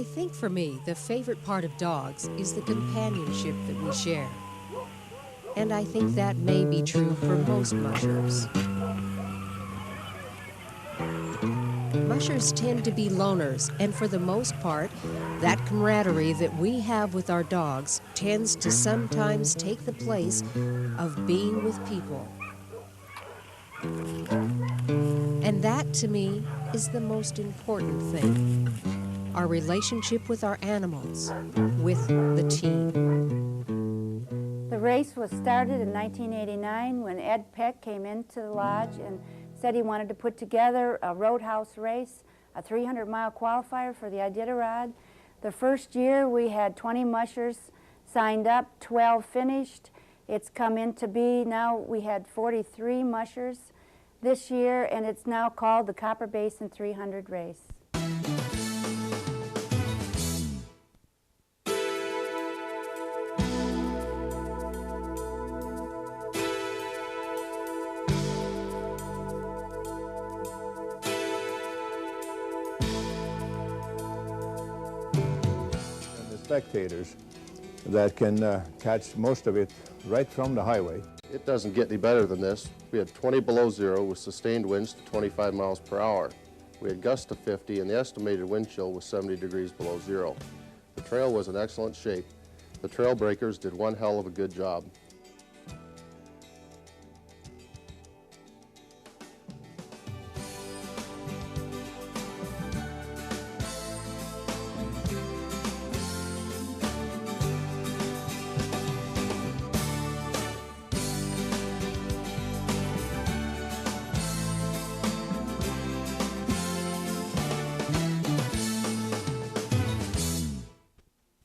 I think for me, the favorite part of dogs is the companionship that we share. And I think that may be true for most mushers. Mushers tend to be loners, and for the most part, that camaraderie that we have with our dogs tends to sometimes take the place of being with people. And that, to me, is the most important thing. Our relationship with our animals, with the team. The race was started in 1989 when Ed Peck came into the lodge and said he wanted to put together a roadhouse race, a 300-mile qualifier for the Iditarod. The first year we had 20 mushers signed up, 12 finished. It's come into be now we had 43 mushers this year, and it's now called the Copper Basin 300 race. Spectators that can catch most of it right from the highway. It doesn't get any better than this. We had 20 below zero with sustained winds to 25 miles per hour. We had gusts to 50 and the estimated wind chill was 70 degrees below zero. The trail was in excellent shape. The trail breakers did one hell of a good job.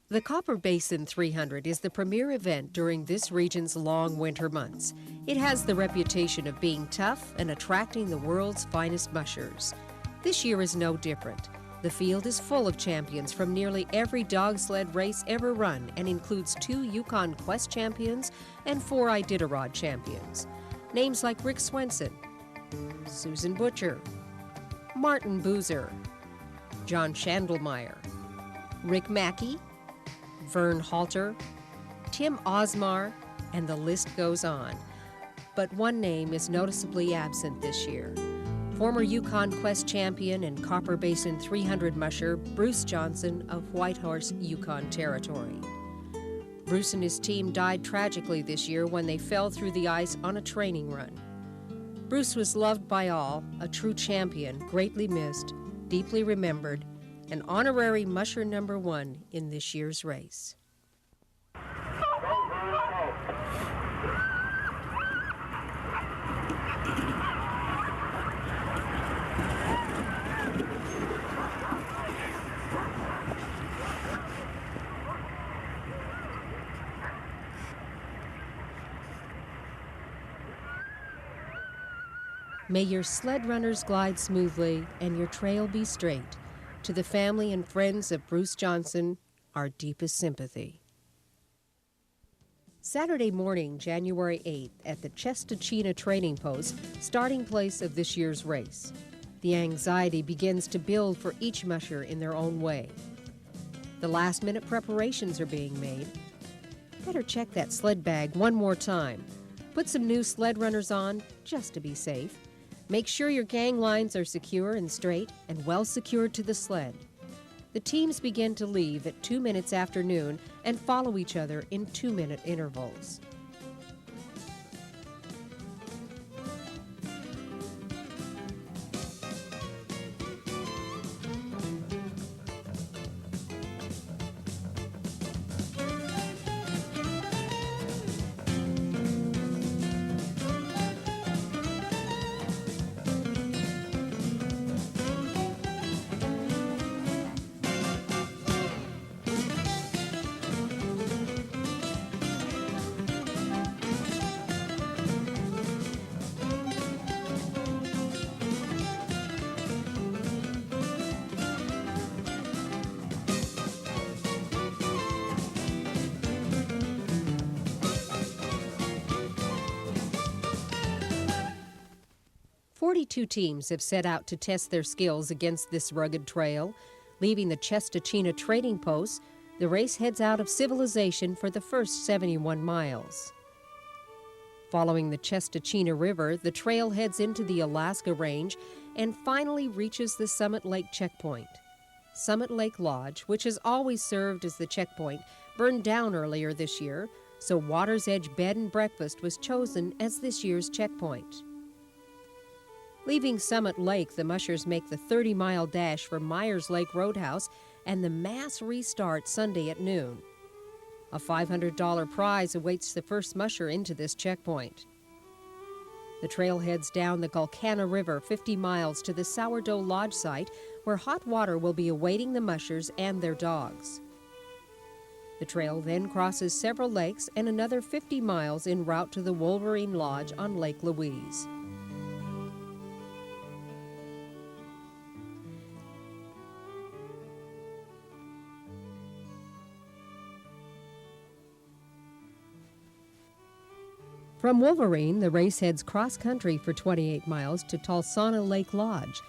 The Copper Basin 300 is the premier event during this region's long winter months. It has the reputation of being tough and attracting the world's finest mushers. This year is no different. The field is full of champions from nearly every dog sled race ever run and includes 2 Yukon Quest champions and 4 Iditarod champions. Names like Rick Swenson, Susan Butcher, Martin Boozer, John Schandelmeyer, Rick Mackey, Vern Halter, Tim Osmar, and the list goes on. But one name is noticeably absent this year. Former Yukon Quest champion and Copper Basin 300 musher Bruce Johnson of Whitehorse, Yukon Territory. Bruce and his team died tragically this year when they fell through the ice on a training run. Bruce was loved by all, a true champion, greatly missed, deeply remembered, an honorary musher number 1 in this year's race. May your sled runners glide smoothly and your trail be straight. To the family and friends of Bruce Johnson, our deepest sympathy. Saturday morning, January 8th, at the Chestachina Training Post, starting place of this year's race. The anxiety begins to build for each musher in their own way. The last-minute preparations are being made. Better check that sled bag one more time. Put some new sled runners on, just to be safe. Make sure your gang lines are secure and straight and well secured to the sled. The teams begin to leave at 2 minutes after noon and follow each other in 2-minute intervals. Two teams have set out to test their skills against this rugged trail. Leaving the Chestachina trading post, the race heads out of civilization for the first 71 miles. Following the Chestachina River, the trail heads into the Alaska Range and finally reaches the Summit Lake checkpoint. Summit Lake Lodge, which has always served as the checkpoint, burned down earlier this year, so Water's Edge Bed and Breakfast was chosen as this year's checkpoint. Leaving Summit Lake, the mushers make the 30-mile dash for Myers Lake Roadhouse and the mass restart Sunday at noon. A $500 prize awaits the first musher into this checkpoint. The trail heads down the Gulkana River 50 miles to the Sourdough Lodge site, where hot water will be awaiting the mushers and their dogs. The trail then crosses several lakes and another 50 miles en route to the Wolverine Lodge on Lake Louise. From Wolverine, the race heads cross-country for 28 miles to Tulsana Lake Lodge.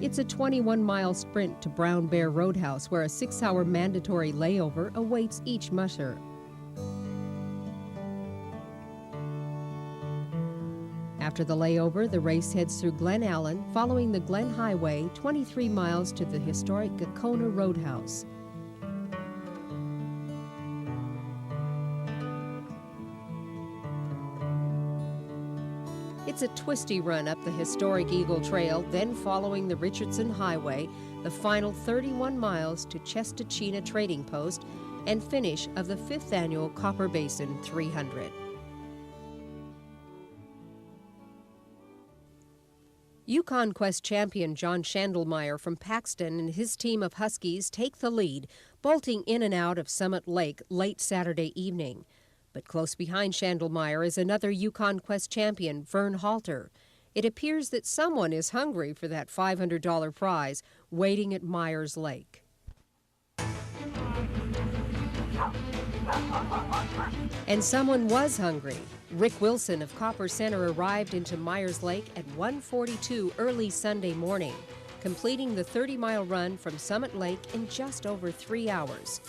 It's a 21-mile sprint to Brown Bear Roadhouse, where a 6-hour mandatory layover awaits each musher. After the layover, the race heads through Glen Allen, following the Glen Highway 23 miles to the historic Gakona Roadhouse. It's a twisty run up the historic Eagle Trail, then following the Richardson Highway, the final 31 miles to Chestachina Trading Post, and finish of the 5th annual Copper Basin 300. Yukon Quest champion John Schandelmeyer from Paxton and his team of Huskies take the lead, bolting in and out of Summit Lake late Saturday evening. But close behind Schandelmeyer is another Yukon Quest champion, Vern Halter. It appears that someone is hungry for that $500 prize waiting at Myers Lake. And someone was hungry. Rick Wilson of Copper Center arrived into Myers Lake at 1:42 early Sunday morning, completing the 30-mile run from Summit Lake in just over 3 hours.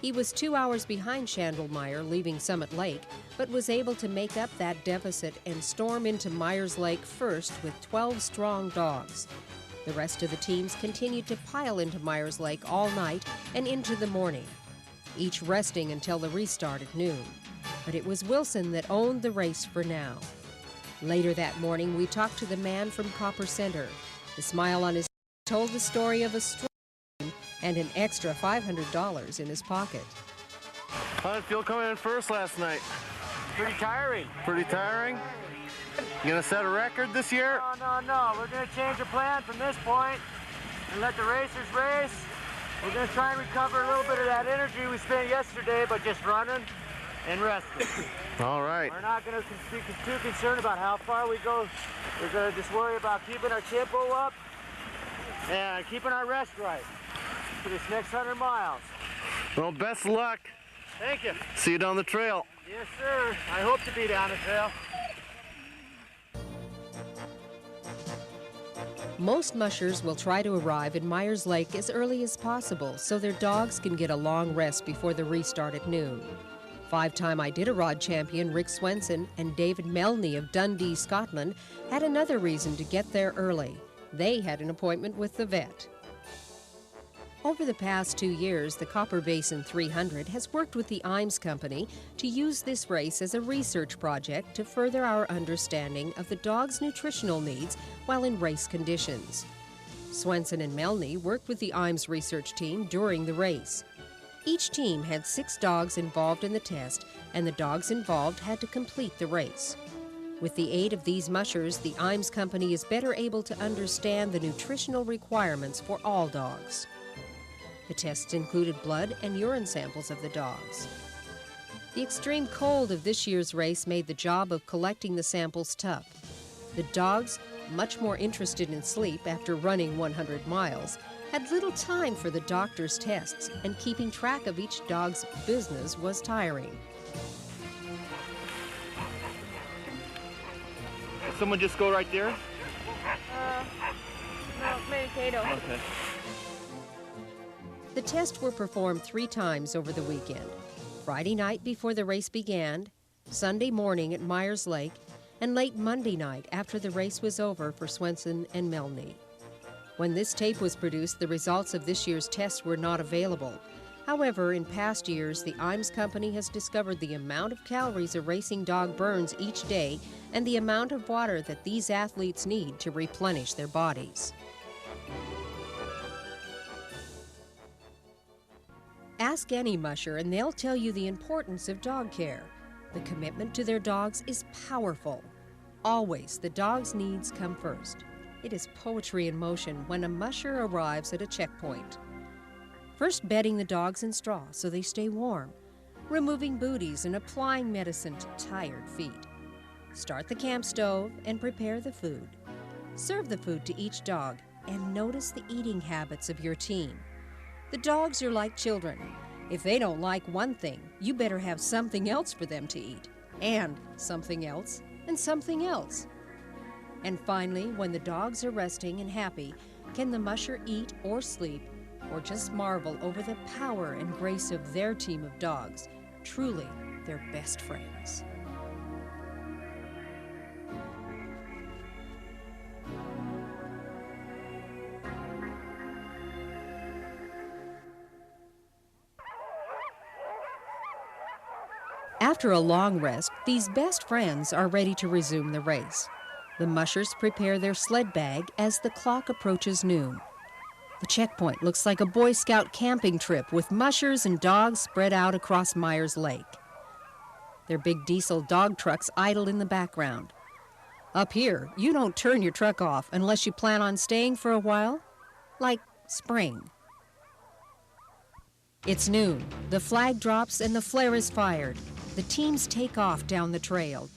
He was 2 hours behind Schandelmeyer leaving Summit Lake, but was able to make up that deficit and storm into Myers Lake first with 12 strong dogs. The rest of the teams continued to pile into Myers Lake all night and into the morning, each resting until the restart at noon. But it was Wilson that owned the race for now. Later that morning, we talked to the man from Copper Center. The smile on his face told the story of a strong team and an extra $500 in his pocket. How did it feel coming in first last night? Pretty tiring. Pretty tiring? You gonna set a record this year? No. We're gonna change the plan from this point and let the racers race. We're gonna try and recover a little bit of that energy we spent yesterday by just running and resting. All right. We're not going to be too concerned about how far we go. We're going to just worry about keeping our tempo up and keeping our rest right for this next 100 miles. Well, best of luck. Thank you. See you down the trail. Yes, sir. I hope to be down the trail. Most mushers will try to arrive at Myers Lake as early as possible so their dogs can get a long rest before the restart at noon. 5-time Iditarod champion Rick Swenson and David Melney of Dundee, Scotland, had another reason to get there early. They had an appointment with the vet. Over the past 2 years, the Copper Basin 300 has worked with the Imes Company to use this race as a research project to further our understanding of the dog's nutritional needs while in race conditions. Swenson and Melney worked with the Imes research team during the race. Each team had 6 dogs involved in the test, and the dogs involved had to complete the race. With the aid of these mushers, the Imes Company is better able to understand the nutritional requirements for all dogs. The tests included blood and urine samples of the dogs. The extreme cold of this year's race made the job of collecting the samples tough. The dogs, much more interested in sleep after running 100 miles, had little time for the doctor's tests, and keeping track of each dog's business was tiring. Someone just go right there? No, maybe Cato. Okay. The tests were performed 3 times over the weekend. Friday night before the race began, Sunday morning at Myers Lake, and late Monday night after the race was over for Swenson and Melney. When this tape was produced, the results of this year's tests were not available. However, in past years, the Imes Company has discovered the amount of calories a racing dog burns each day and the amount of water that these athletes need to replenish their bodies. Ask any musher and they'll tell you the importance of dog care. The commitment to their dogs is powerful. Always, the dog's needs come first. It is poetry in motion when a musher arrives at a checkpoint. First, bedding the dogs in straw so they stay warm, removing booties and applying medicine to tired feet. Start the camp stove and prepare the food. Serve the food to each dog and notice the eating habits of your team. The dogs are like children. If they don't like one thing, you better have something else for them to eat, and something else, and something else. And finally, when the dogs are resting and happy, can the musher eat or sleep, or just marvel over the power and grace of their team of dogs, truly their best friends. After a long rest, these best friends are ready to resume the race. The mushers prepare their sled bag as the clock approaches noon. The checkpoint looks like a Boy Scout camping trip with mushers and dogs spread out across Myers Lake. Their big diesel dog trucks idle in the background. Up here, you don't turn your truck off unless you plan on staying for a while, like spring. It's noon. The flag drops and the flare is fired. The teams take off down the trail.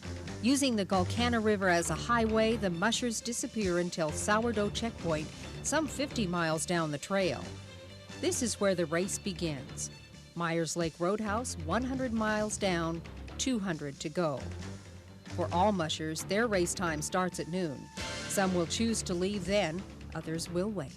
Using the Gulkana River as a highway, the mushers disappear until Sourdough Checkpoint, some 50 miles down the trail. This is where the race begins. Myers Lake Roadhouse, 100 miles down, 200 to go. For all mushers, their race time starts at noon. Some will choose to leave then, others will wait.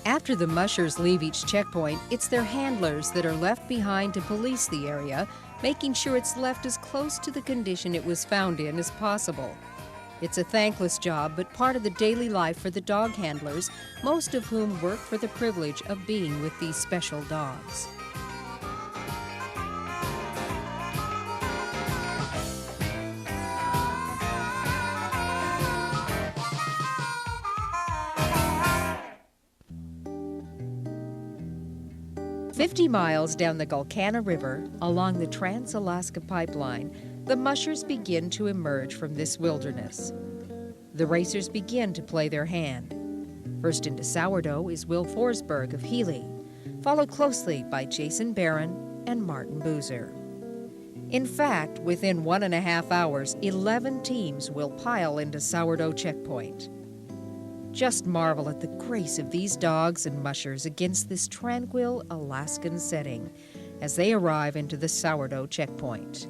After the mushers leave each checkpoint, it's their handlers that are left behind to police the area, making sure it's left as close to the condition it was found in as possible. It's a thankless job, but part of the daily life for the dog handlers, most of whom work for the privilege of being with these special dogs. 50 miles down the Gulkana River, along the Trans-Alaska Pipeline, the mushers begin to emerge from this wilderness. The racers begin to play their hand. First into sourdough is Will Forsberg of Healy, followed closely by Jason Barron and Martin Boozer. In fact, within 1.5 hours, 11 teams will pile into Sourdough Checkpoint. Just marvel at the grace of these dogs and mushers against this tranquil Alaskan setting as they arrive into the Sourdough Checkpoint.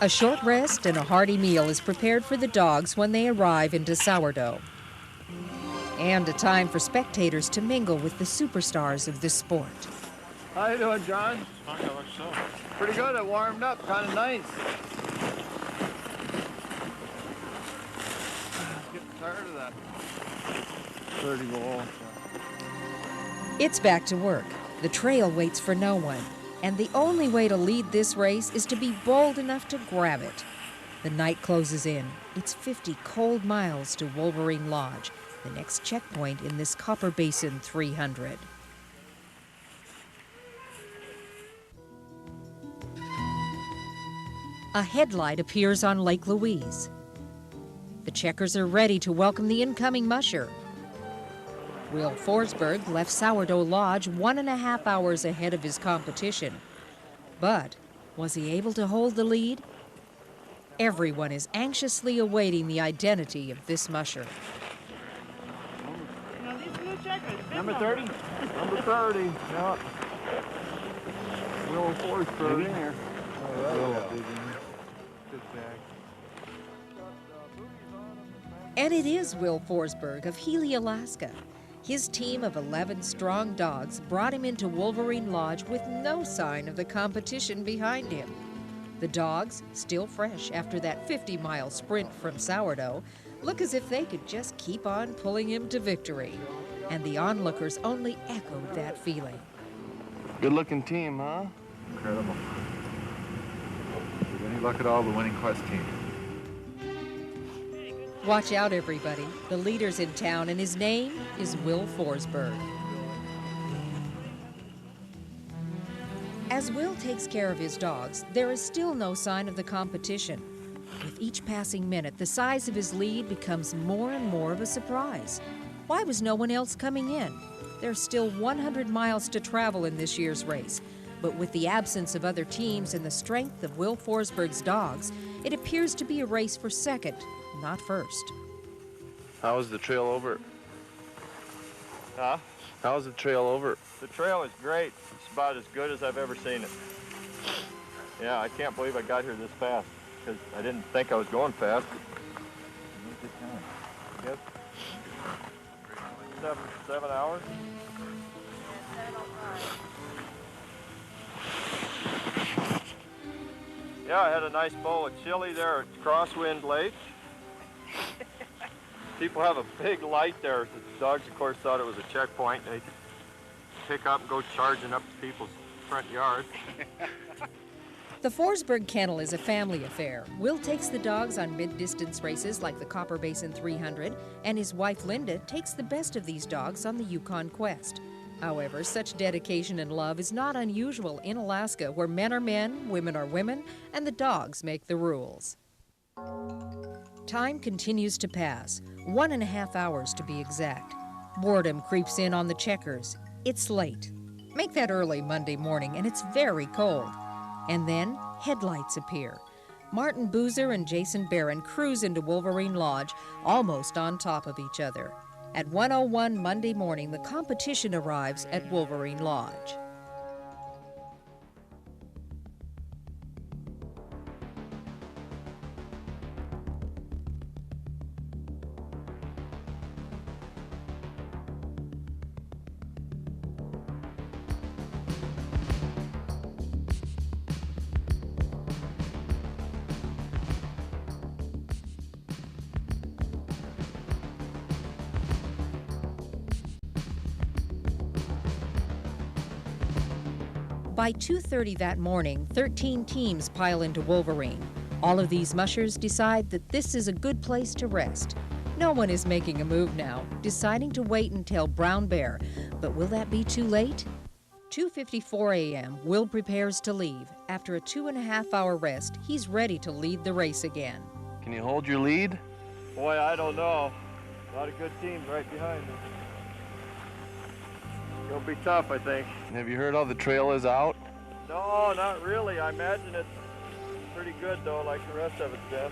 A short rest and a hearty meal is prepared for the dogs when they arrive into Sourdough. And a time for spectators to mingle with the superstars of this sport. How you doing, John? How much so? Pretty good. It warmed up. Kind of nice. Getting tired of that 30 below. It's back to work. The trail waits for no one. And the only way to lead this race is to be bold enough to grab it. The night closes in. It's 50 cold miles to Wolverine Lodge, the next checkpoint in this Copper Basin 300. A headlight appears on Lake Louise. The checkers are ready to welcome the incoming musher. Will Forsberg left Sourdough Lodge 1.5 hours ahead of his competition. But was he able to hold the lead? Everyone is anxiously awaiting the identity of this musher. Number 30? Number 30, yeah. Will Forsberg. Dig in here. Oh, dig in here. Good bag. And it is Will Forsberg of Healy, Alaska. His team of 11 strong dogs brought him into Wolverine Lodge with no sign of the competition behind him. The dogs, still fresh after that 50-mile sprint from Sourdough, look as if they could just keep on pulling him to victory. And the onlookers only echoed that feeling. Good-looking team, huh? Incredible. With any luck at all, the winning Quest team. Watch out, everybody. The leader's in town, and his name is Will Forsberg. As Will takes care of his dogs, there is still no sign of the competition. With each passing minute, the size of his lead becomes more and more of a surprise. Why was no one else coming in? There's still 100 miles to travel in this year's race, but with the absence of other teams and the strength of Will Forsberg's dogs, it appears to be a race for second, not first. How was the trail over? Huh? How's the trail over? The trail is great. It's about as good as I've ever seen it. Yeah, I can't believe I got here this fast because I didn't think I was going fast. Yep. 7 hours. Yeah, I had a nice bowl of chili there at Crosswind Lake. People have a big light there. The dogs, of course, thought it was a checkpoint. They pick up and go charging up to people's front yard. The Forsberg Kennel is a family affair. Will takes the dogs on mid-distance races like the Copper Basin 300, and his wife Linda takes the best of these dogs on the Yukon Quest. However, such dedication and love is not unusual in Alaska, where men are men, women are women, and the dogs make the rules. Time continues to pass, 1.5 hours to be exact. Boredom creeps in on the checkers. It's late. Make that early Monday morning, and it's very cold. And then headlights appear. Martin Boozer and Jason Barron cruise into Wolverine Lodge, almost on top of each other. At 1:01 Monday morning, the competition arrives at Wolverine Lodge. By 2:30 that morning, 13 teams pile into Wolverine. All of these mushers decide that this is a good place to rest. No one is making a move now, deciding to wait until Brown Bear. But will that be too late? 2:54 a.m., Will prepares to leave. After a 2.5-hour rest, he's ready to lead the race again. Can you hold your lead? Boy, I don't know. A lot of good teams right behind me. It'll be tough, I think. Have you heard how the trail is out? No, not really. I imagine it's pretty good, though, like the rest of it's been.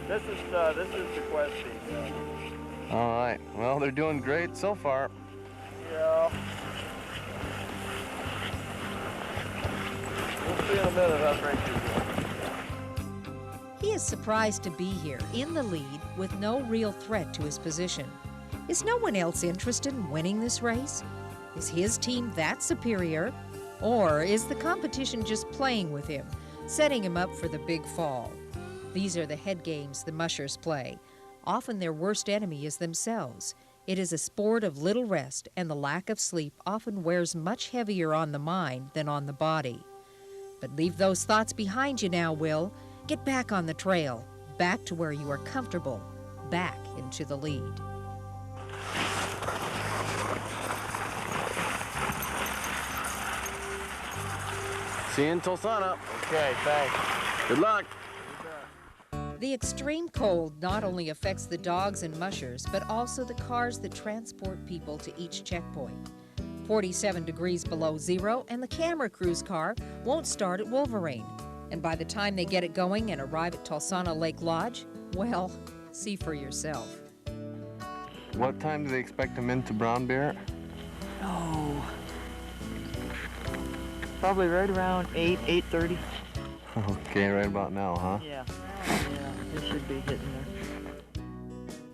This is the Quest team. All right. Well, they're doing great so far. Yeah. We'll see in a minute how great they're doing. He is surprised to be here, in the lead, with no real threat to his position. Is no one else interested in winning this race? Is his team that superior? Or is the competition just playing with him, setting him up for the big fall? These are the head games the mushers play. Often their worst enemy is themselves. It is a sport of little rest, and the lack of sleep often wears much heavier on the mind than on the body. But leave those thoughts behind you now, Will. Get back on the trail, back to where you are comfortable, back into the lead. See you until sunup. Okay, thanks. Good luck. The extreme cold not only affects the dogs and mushers, but also the cars that transport people to each checkpoint. 47 degrees below zero, and the camera crew's car won't start at Wolverine. And by the time they get it going and arrive at Tulsana Lake Lodge, well, see for yourself. What time do they expect them into Brown Bear? Oh, probably right around 8:30. Okay, right about now, huh? Yeah, they should be hitting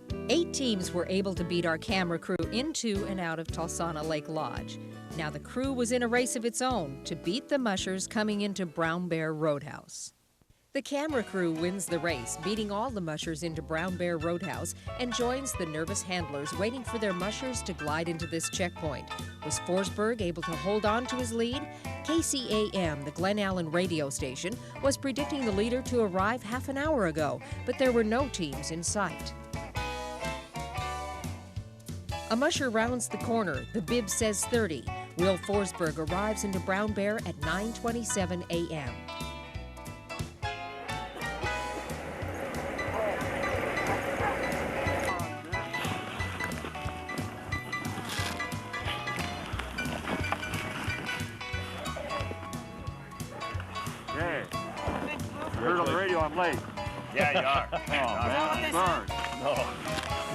there. 8 teams were able to beat our camera crew into and out of Tulsana Lake Lodge. Now the crew was in a race of its own to beat the mushers coming into Brown Bear Roadhouse. The camera crew wins the race, beating all the mushers into Brown Bear Roadhouse, and joins the nervous handlers waiting for their mushers to glide into this checkpoint. Was Forsberg able to hold on to his lead? KCAM, the Glen Allen radio station, was predicting the leader to arrive half an hour ago, but there were no teams in sight. A musher rounds the corner. The bib says 30. Will Forsberg arrives into Brown Bear at 9:27 a.m. Hey, I heard on the radio I'm late. Yeah, you are. Oh, man, I'm sorry. No.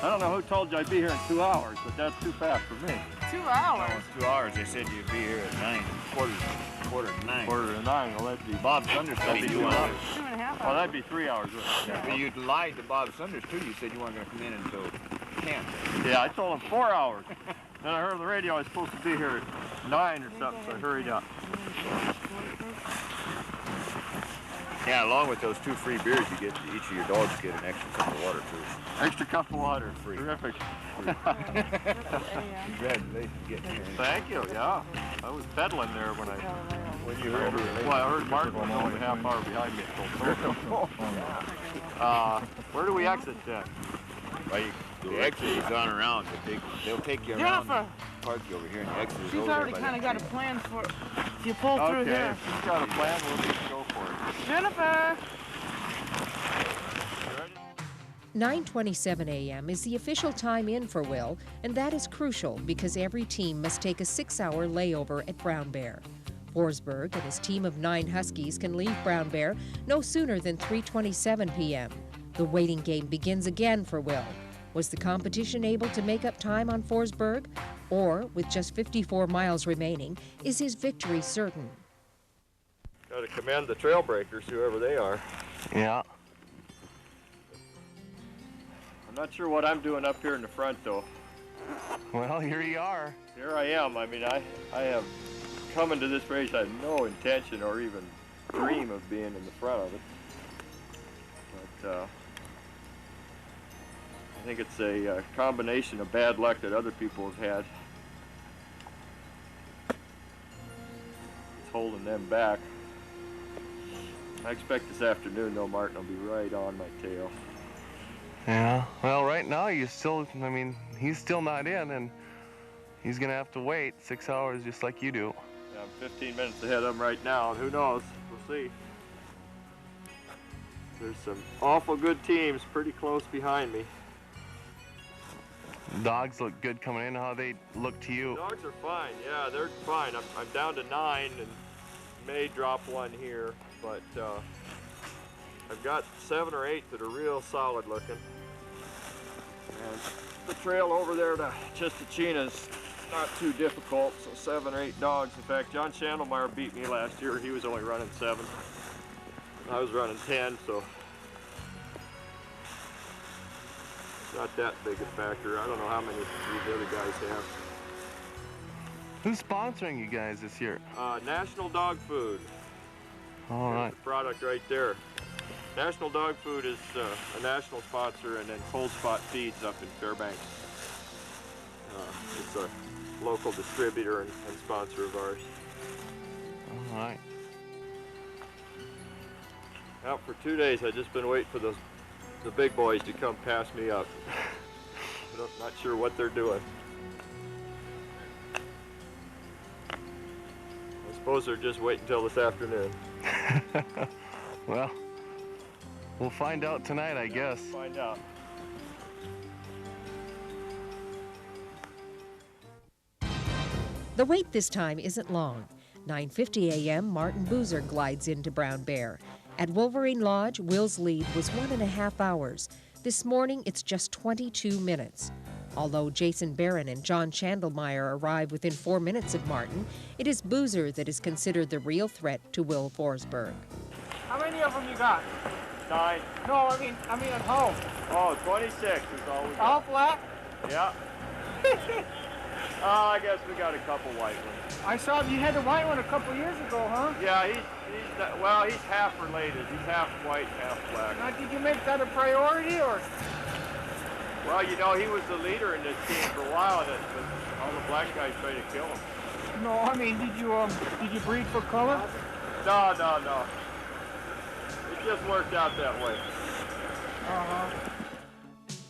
I don't know who told you I'd be here in 2 hours, but that's too fast for me. 2 hours? No, it's 2 hours. They said you'd be here at 9, quarter to 9. Quarter to 9, well, that'd be... Bob Sunders said That'd be 2 hours. 2.5 hours. Oh, that'd be 3 hours. Yeah. But you lied to Bob Sunders, too. You said you weren't going to come in until 10. Yeah, I told him 4 hours. Then I heard on the radio I was supposed to be here at 9 or something, so I hurried up. Yeah, along with those 2 free beers, you get each of your dogs get an extra cup of water, too. Extra cup of water. Free. Terrific. Congratulations getting here. Thank you, yeah. I was pedaling there when you heard her. Well, I heard Martin was only a half hour behind me. Where do we exit then? Well, the exit is on around, but they'll take you around the park over here, and the exit is She's over already by kind of the got a tree. plan for it. If you pull through Okay, here. if she's got a plan, we'll need to go for it. Jennifer! 9:27 a.m. is the official time in for Will, and that is crucial because every team must take a 6-hour layover at Brown Bear. Forsberg and his team of 9 Huskies can leave Brown Bear no sooner than 3:27 p.m. The waiting game begins again for Will. Was the competition able to make up time on Forsberg? Or, with just 54 miles remaining, is his victory certain? Got to commend the trail breakers, whoever they are. Yeah. I'm not sure what I'm doing up here in the front, though. Well, here you are. Here I am. I mean, I have come into this race. I had no intention or even dream of being in the front of it. But I think it's a combination of bad luck that other people have had. It's holding them back. I expect this afternoon, though, Martin will be right on my tail. Yeah. Well, right now he's still not in, and he's gonna have to wait 6 hours just like you do. Yeah, I'm 15 minutes ahead of him right now, and who knows? We'll see. There's some awful good teams pretty close behind me. Dogs look good coming in. How they look to you? Dogs are fine. Yeah, they're fine. I'm down to 9 and may drop one here, but I've got 7 or 8 that are real solid looking. And the trail over there to Chistachina's not too difficult, so 7 or 8 dogs. In fact, John Schandelmeyer beat me last year. He was only running 7. I was running 10, so it's not that big a factor. I don't know how many of these other guys have. Who's sponsoring you guys this year? National Dog Food. All right. The product right there. National Dog Food is a national sponsor, and then Cold Spot Feeds up in Fairbanks. It's a local distributor and sponsor of ours. All right. Out for 2 days, I've just been waiting for the big boys to come pass me up. I'm not sure what they're doing. I suppose they're just waiting until this afternoon. Well, we'll find out tonight, I guess. Find out. The wait this time isn't long. 9:50 a.m., Martin Boozer glides into Brown Bear. At Wolverine Lodge, Will's lead was 1.5 hours. This morning, it's just 22 minutes. Although Jason Barron and John Schandelmeyer arrive within 4 minutes of Martin, it is Boozer that is considered the real threat to Will Forsberg. How many of them you got? 9. No, I mean at home. Oh, 26 is all we got. All black? Yeah. I guess we got a couple white ones. I saw you had the white one a couple years ago, huh? Yeah, he's half related. He's half white, half black. Now, did you make that a priority, or? Well, you know, he was the leader in this team for a while, but all the black guys tried to kill him. No, I mean, did you breed for color? No. It just worked out that way.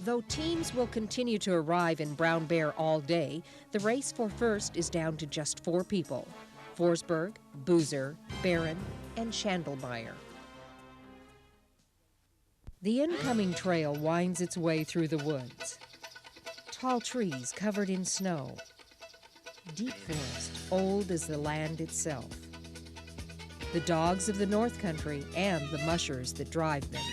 Though teams will continue to arrive in Brown Bear all day, the race for first is down to just 4 people: Forsberg, Boozer, Barron, and Schandelmeyer. The incoming trail winds its way through the woods. Tall trees covered in snow. Deep forest, old as the land itself. The dogs of the North Country and the mushers that drive them.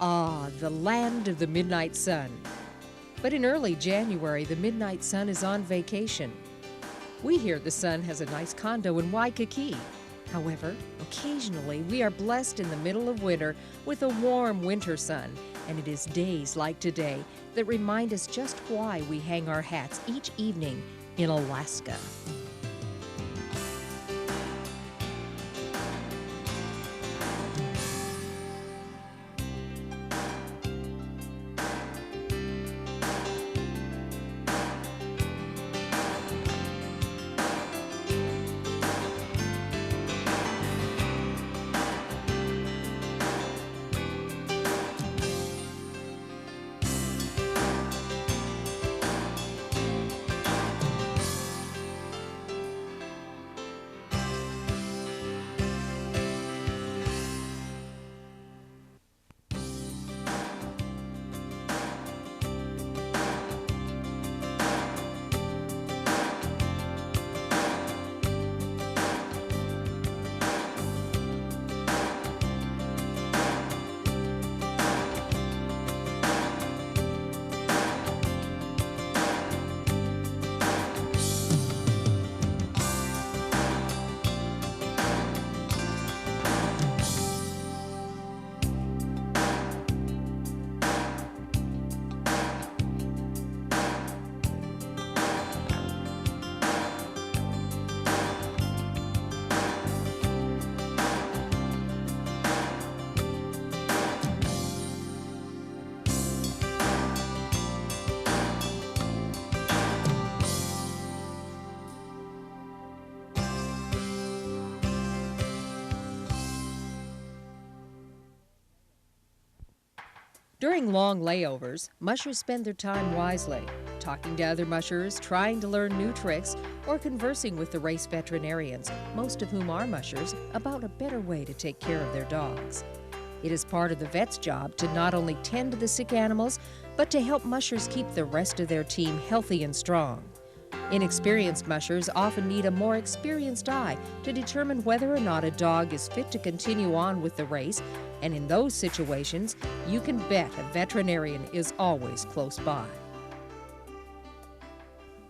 Ah, the land of the midnight sun. But in early January, the midnight sun is on vacation. We hear the sun has a nice condo in Waikiki. However, occasionally we are blessed in the middle of winter with a warm winter sun, and it is days like today that remind us just why we hang our hats each evening in Alaska. During long layovers, mushers spend their time wisely, talking to other mushers, trying to learn new tricks, or conversing with the race veterinarians, most of whom are mushers, about a better way to take care of their dogs. It is part of the vet's job to not only tend to the sick animals, but to help mushers keep the rest of their team healthy and strong. Inexperienced mushers often need a more experienced eye to determine whether or not a dog is fit to continue on with the race, and in those situations, you can bet a veterinarian is always close by.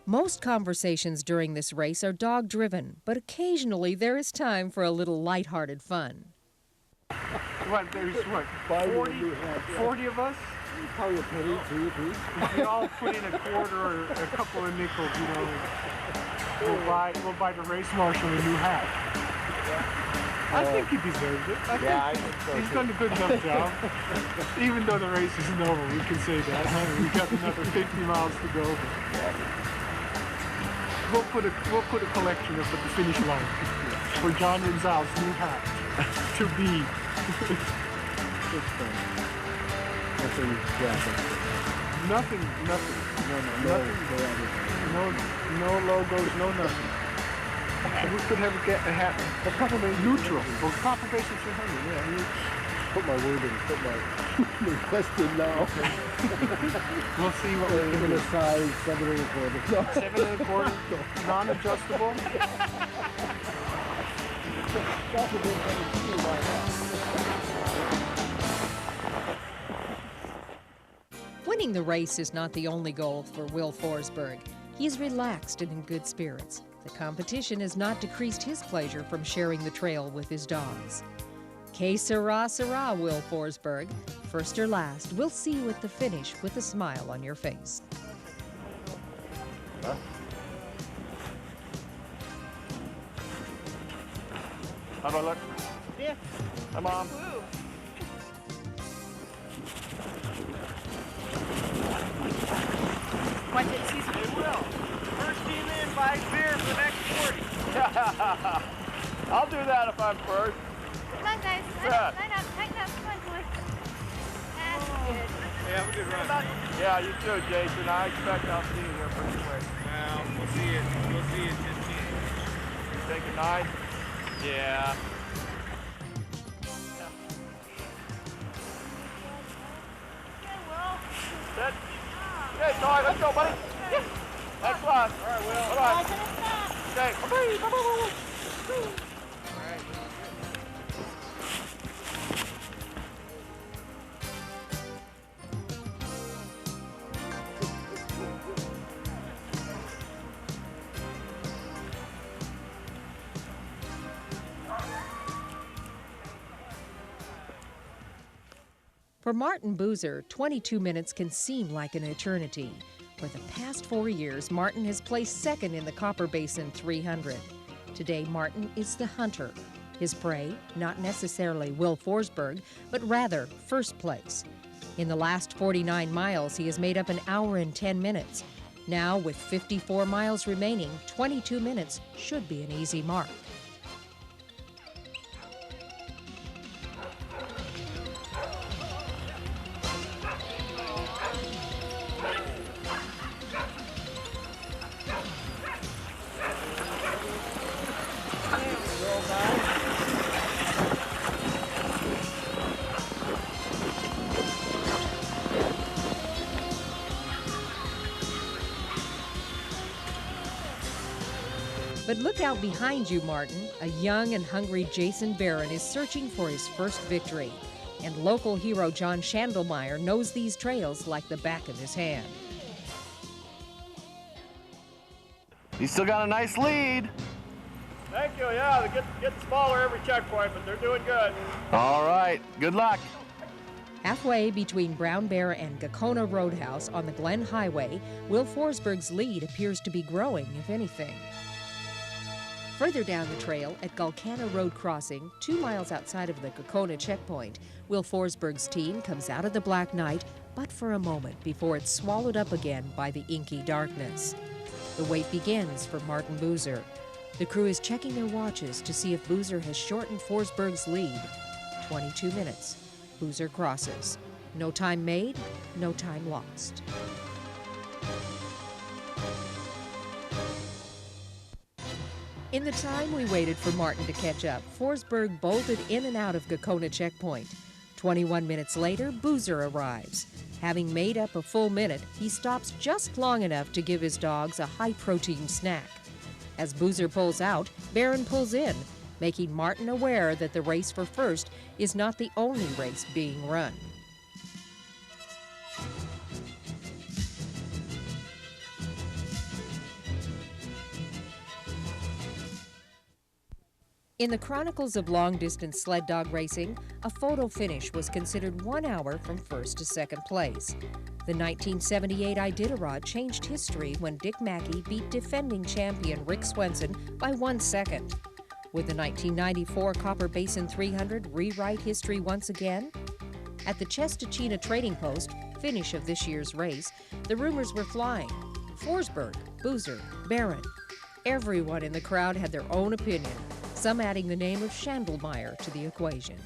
Most conversations during this race are dog-driven, but occasionally there is time for a little lighthearted fun. What, there's what, 40 of us? Probably a penny, two, three. If we all put in a quarter or a couple of nickels, you know, we'll buy the race marshal a new hat. I think he deserves it. I think so. He's done a good enough job. Even though the race isn't over, we can say that. We've got another 50 miles to go. We'll put a collection up at the finish line for John Rinzal's new hat to be. Nothing graphic. Nothing. No logos, no nothing. We could have a hat, a Copper Basin neutral, or Copper Basin 300, yeah. Put my word in, put my request in now. We'll see what we're going to size 7 1/4. 7 1/4, non-adjustable. Winning the race is not the only goal for Will Forsberg. He is relaxed and in good spirits. The competition has not decreased his pleasure from sharing the trail with his dogs. Que sera, sera, Will Forsberg. First or last, we'll see you at the finish with a smile on your face. Huh? How do I look? Yeah. Hi, Mom. Woo. Watch it, season. They will. First team in, buys beer for the next 40. I'll do that if I'm first. Come on, guys. Line up. Tighten up. Come on, boys. That's good. Hey, have a good run. Yeah, you too, Jason. I expect I'll see you here pretty quick. Well, we'll see you at 15. You taking 9? Yeah. Set. Okay, sorry, let's go, buddy. Yeah. Thanks a lot. All right, Will. Bye-bye. Okay, bye-bye. Bye-bye. For Martin Boozer, 22 minutes can seem like an eternity. For the past 4 years, Martin has placed second in the Copper Basin 300. Today, Martin is the hunter. His prey, not necessarily Will Forsberg, but rather first place. In the last 49 miles, he has made up an hour and 10 minutes. Now, with 54 miles remaining, 22 minutes should be an easy mark. But look out behind you, Martin. A young and hungry Jason Barron is searching for his first victory. And local hero John Schandelmeyer knows these trails like the back of his hand. You still got a nice lead. Thank you, yeah, they get smaller every checkpoint, but they're doing good. All right, good luck. Halfway between Brown Bear and Gakona Roadhouse on the Glen Highway, Will Forsberg's lead appears to be growing, if anything. Further down the trail at Gulcana Road Crossing, 2 miles outside of the Gakona checkpoint, Will Forsberg's team comes out of the black night, but for a moment before it's swallowed up again by the inky darkness. The wait begins for Martin Boozer. The crew is checking their watches to see if Boozer has shortened Forsberg's lead. 22 minutes. Boozer crosses. No time made, no time lost. In the time we waited for Martin to catch up, Forsberg bolted in and out of Gakona checkpoint. 21 minutes later, Boozer arrives. Having made up a full minute, he stops just long enough to give his dogs a high-protein snack. As Boozer pulls out, Barron pulls in, making Martin aware that the race for first is not the only race being run. In the chronicles of long-distance sled dog racing, a photo finish was considered 1 hour from first to second place. The 1978 Iditarod changed history when Dick Mackey beat defending champion Rick Swenson by 1 second. Would the 1994 Copper Basin 300 rewrite history once again? At the Chestachina Trading Post, finish of this year's race, the rumors were flying. Forsberg, Boozer, Barron. Everyone in the crowd had their own opinion, some adding the name of Schandelmeyer to the equation.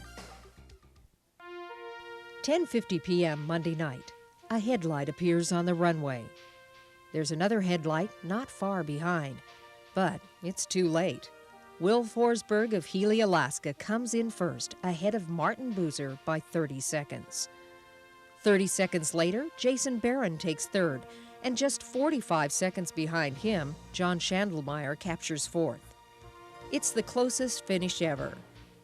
10:50 p.m. Monday night. A headlight appears on the runway. There's another headlight not far behind, but it's too late. Will Forsberg of Healy, Alaska comes in first, ahead of Martin Boozer by 30 seconds. 30 seconds later, Jason Barron takes third, and just 45 seconds behind him, John Schandelmeyer captures fourth. It's the closest finish ever.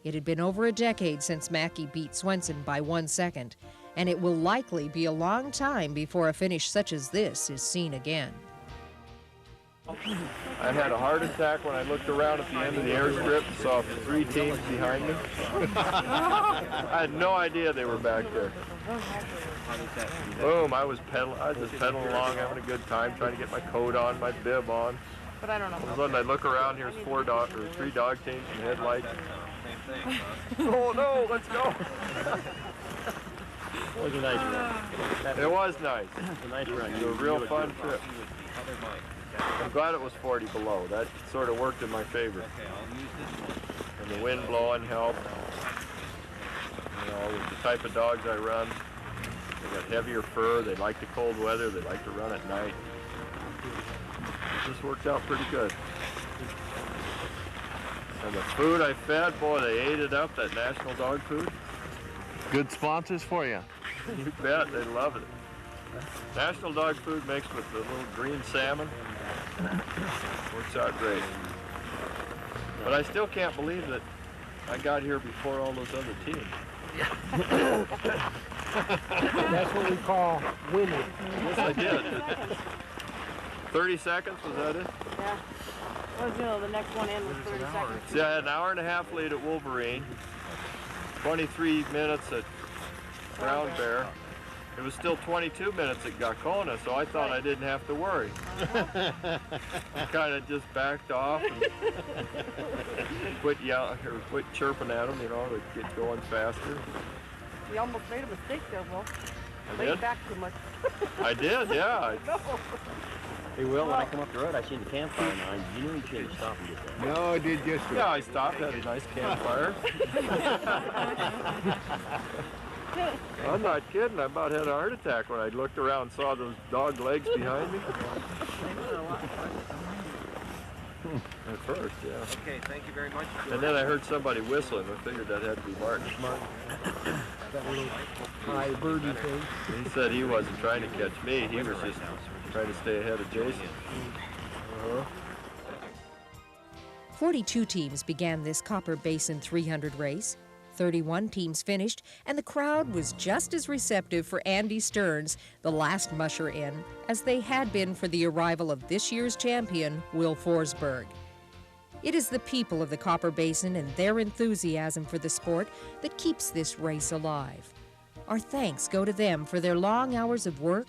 It had been over a decade since Mackey beat Swenson by 1 second, and it will likely be a long time before a finish such as this is seen again. I had a heart attack when I looked around at the end of the airstrip and saw 3 teams behind me. I had no idea they were back there. Boom, I was just pedaling along, having a good time, trying to get my coat on, my bib on. But I don't know. All of a sudden I look around, here's 3 dog teams and headlights. Oh no, let's go. It was a nice run. It was nice. It was a nice run. It was a real fun trip. I'm glad it was 40 below. That sort of worked in my favor. And the wind blowing helped. You know, with the type of dogs I run, they got heavier fur, they like the cold weather, they like to run at night. It just worked out pretty good. And the food I fed, boy, they ate it up, that national dog food. Good sponsors for you. You bet, they love it. National dog food mixed with the little green salmon. Works out great. But I still can't believe that I got here before all those other teams. That's what we call winning. Yes, I did. 30 seconds, was that it? Yeah. Well, you know, the next one in was 30 seconds. See, I had an hour and a half lead at Wolverine, 23 minutes at brown bear. It was still 22 minutes at Gakona, so I thought I didn't have to worry. I kind of just backed off and quit yelling or quit chirping at them, you know, to get going faster. You almost made a mistake there, Will. I Laid did? back too much. I did, yeah. No. Hey, Will, when I come up the road, I seen the campfire now. You knew you shouldn't stop and get that. No, I did just Yeah, I stopped, had a nice campfire. I'm not kidding, I about had a heart attack when I looked around and saw those dog legs behind me. At first, yeah. Okay, thank you very much. And then I heard somebody whistling. I figured that had to be Martin. That little high birdie thing. He said he wasn't trying to catch me. He was just trying to stay ahead of Jason. 42 teams began this Copper Basin 300 race. 31 teams finished, and the crowd was just as receptive for Andy Stearns, the last musher in, as they had been for the arrival of this year's champion, Will Forsberg. It is the people of the Copper Basin and their enthusiasm for the sport that keeps this race alive. Our thanks go to them for their long hours of work,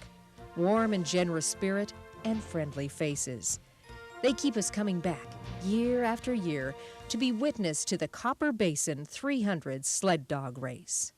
warm and generous spirit, and friendly faces. They keep us coming back year after year to be witness to the Copper Basin 300 sled dog race.